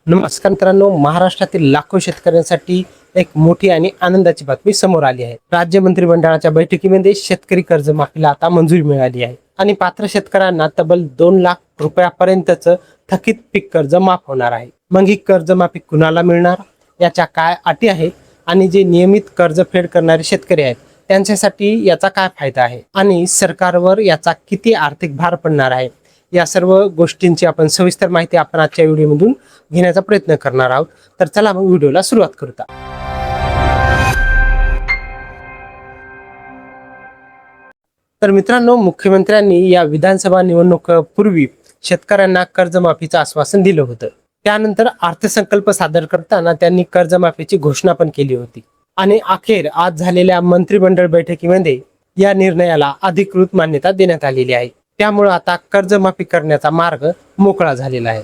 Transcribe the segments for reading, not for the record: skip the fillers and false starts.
नमस्कार मित्रांनो, महाराष्ट्रातील लाखो शेतकऱ्यांसाठी एक मोठी आणि आनंदाची बातमी समोर आली आहे। राज्य मंत्रिमंडळाच्या बैठकीमध्ये शेतकरी कर्जमाफीला आता मंजुरी मिळाली आहे आणि पात्र शेतकऱ्यांना तब्बल 2 लाख रुपयापर्यंतचं थकीत पीक कर्ज माफ होणार आहे। मग ही कर्जमाफी कुणाला मिळणार, याच्या काय अटी आहेत आणि जे नियमित कर्जफेड करणारे शेतकरी आहेत त्यांच्यासाठी याचा काय फायदा आहे आणि सरकारवर याचा किती आर्थिक भार पडणार आहे, या सर्व गोष्टींची आपण सविस्तर माहिती आपण आजच्या व्हिडिओमधून घेण्याचा प्रयत्न करणार आहोत। तर चला मग व्हिडिओला सुरुवात करूया। तर मित्रांनो, मुख्यमंत्र्यांनी या विधानसभा निवडणुकीपूर्वी शेतकऱ्यांना कर्जमाफीचं आश्वासन दिलं होतं। त्यानंतर अर्थसंकल्प सादर करताना त्यांनी कर्जमाफीची घोषणा पण केली होती आणि अखेर आज झालेल्या मंत्रिमंडळ बैठकीमध्ये या निर्णयाला अधिकृत मान्यता देण्यात आलेली आहे। त्यामुळे आता कर्जमाफी करण्याचा मार्ग मोकळा झालेला आहे।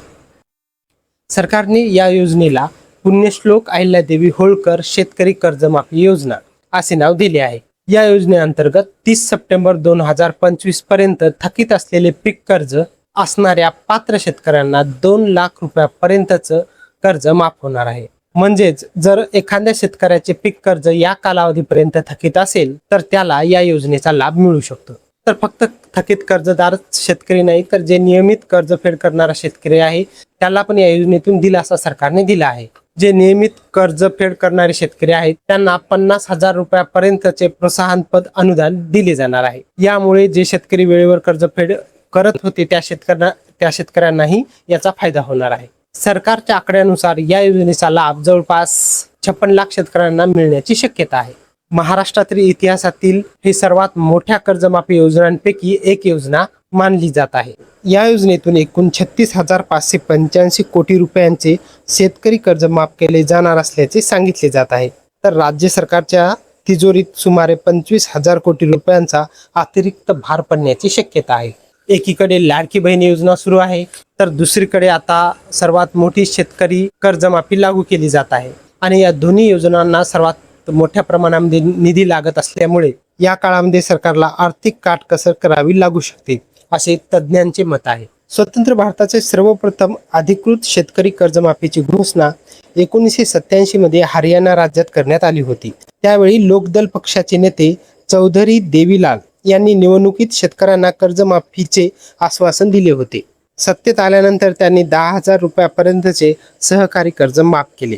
सरकारने या योजनेला पुण्यश्लोक अहिल्यादेवी होळकर शेतकरी कर्जमाफी योजना असे नाव दिले आहे। या योजनेअंतर्गत 30 सप्टेंबर 2025 पर्यंत थकीत असलेले पीक कर्ज असणाऱ्या पात्र शेतकऱ्यांना 2 लाख रुपयापर्यंतचं कर्ज माफ होणार आहे। म्हणजेच जर एखाद्या शेतकऱ्याचे पीक कर्ज या कालावधीपर्यंत थकीत असेल तर त्याला या योजनेचा लाभ मिळू शकतो। तर फक्त थकीत कर्जदार शेतकरी नाही, तर जे नियमित कर्जफेड करणारा शेतकरी आहे त्याला पण या योजनेतून दिलासा सरकारने दिला आहे। जे नियमित कर्जफेड करणारे शेतकरी आहेत त्यांना 50,000 रुपयापर्यंतचे प्रोत्साहनपद अनुदान दिले जाणार आहे। यामुळे जे शेतकरी वेळेवर कर्जफेड करत होते त्या शेतकऱ्यांनाही याचा फायदा होणार आहे। सरकारच्या आकड्यानुसार या योजनेचा लाभ जवळपास 56 लाख शेतकऱ्यांना मिळण्याची शक्यता आहे। महाराष्ट्रातील इतिहासातील ही सर्वात मोठ्या कर्जमाफी योजनांपैकी एक योजना मानली जात आहे। या योजनेतून एकूण 36,585 कोटी रुपयांचे शेतकरी कर्ज माफ केले जाणार असल्याचे सांगितले जात आहे। तर राज्य सरकारच्या तिजोरीत सुमारे 25,000 कोटी रुपयांचा अतिरिक्त भार पडण्याची शक्यता आहे। एकीकडे लाडकी बहीण योजना सुरू आहे, तर दुसरीकडे आता सर्वात मोठी शेतकरी कर्जमाफी लागू केली जात आहे आणि या दोन्ही योजनांना सर्वात मोठ्या प्रमाणामध्ये निधी लागत असल्यामुळे या काळामध्ये सरकारला आर्थिक काटकसर करावी लागू शकते, असे तज्ज्ञांचे मत आहे। स्वतंत्र भारताचे सर्वप्रथम अधिकृत शेतकरी कर्जमाफीची घोषणा 1987 मध्ये हरियाणा राज्यात करण्यात आली होती। त्यावेळी लोकदल पक्षाचे नेते चौधरी देवीलाल यांनी निवडणुकीत शेतकऱ्यांना कर्जमाफीचे आश्वासन दिले होते। सत्तेत आल्यानंतर त्यांनी 10,000 रुपयापर्यंतचे सहकारी कर्ज माफ केले।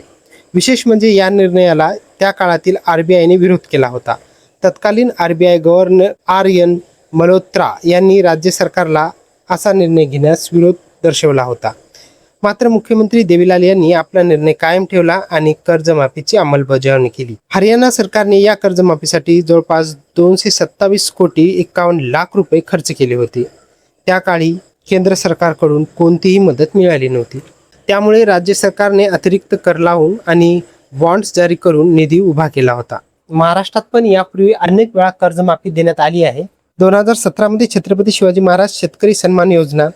विशेष म्हणजे या निर्णयाला त्या काळातील RBIने विरोध केला होता। तत्कालीन RBI गव्हर्नर RN मल्होत्रा यांनी राज्य सरकारला असा निर्णय घेण्यास विरोध दर्शवला होता। मात्र मुख्यमंत्री देवीलाल यांनी आपला निर्णय कायम ठेवला आणि कर्जमाफीची अंमलबजावणी केली। हरियाणा सरकारने या कर्जमाफीसाठी जवळपास 227 कोटी 51 लाख रुपये खर्च केले होते। त्या काळी केंद्र सरकारकडून कोणतीही मदत मिळाली नव्हती। त्यामुळे राज्य सरकारने अतिरिक्त कर लावून आणि बॉन्ड्स जारी करून निधी उभा केला होता। महाराष्ट्रात पण यापूर्वी अनेक वेळा कर्जमाफी देण्यात आली आहे। 2017 मध्ये छत्रपती शिवाजी महाराज शेतकरी सन्मान योजना,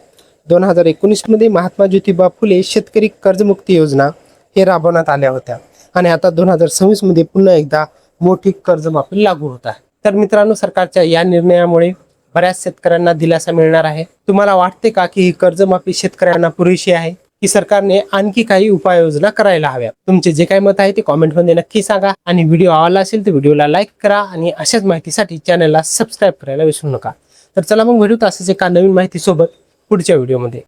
2019 मध्ये महात्मा ज्योतिबा फुले शेतकरी कर्जमुक्ती योजना हे राबवण्यात आल्या होत्या आणि आता 2026 मध्ये पुन्हा एकदा मोठी कर्जमाफी लागू होत आहे। तर मित्रांनो, सरकारच्या या निर्णयामुळे बऱ्याच शेतकऱ्यांना दिलासा मिळणार आहे। तुम्हाला वाटते का की ही कर्जमाफी शेतकऱ्यांना पुरेशी आहे की सरकारने आणखी काही उपाययोजना करायला हव्या? तुमचे जे काही मत आहे ते कॉमेंटमध्ये नक्की सांगा आणि व्हिडिओ आवडला असेल तर व्हिडिओला लाईक करा आणि अशाच माहितीसाठी चॅनलला सबस्क्राईब करायला विसरू नका। तर चला मग भेटूत असेच एका नवीन माहिती सोबत पुढच्या व्हिडिओमध्ये।